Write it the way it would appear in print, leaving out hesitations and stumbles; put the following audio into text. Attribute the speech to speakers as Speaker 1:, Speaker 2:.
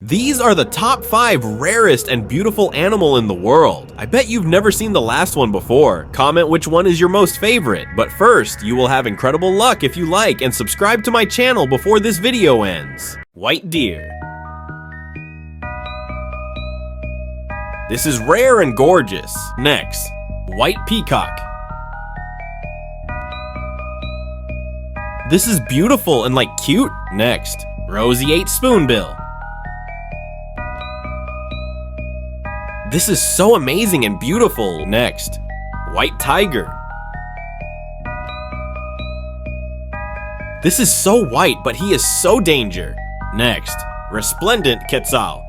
Speaker 1: These are the top 5 rarest and beautiful animal in the world. I bet you've never seen the last one before. Comment which one is your most favorite, but first, you will have incredible luck if you like and subscribe to my channel before this video ends. White deer. This is rare and gorgeous. Next, white peacock. This is beautiful and like cute. Next, roseate spoonbill. This is so amazing and beautiful. Next, white tiger. This is so white, but he is so danger. Next, resplendent quetzal.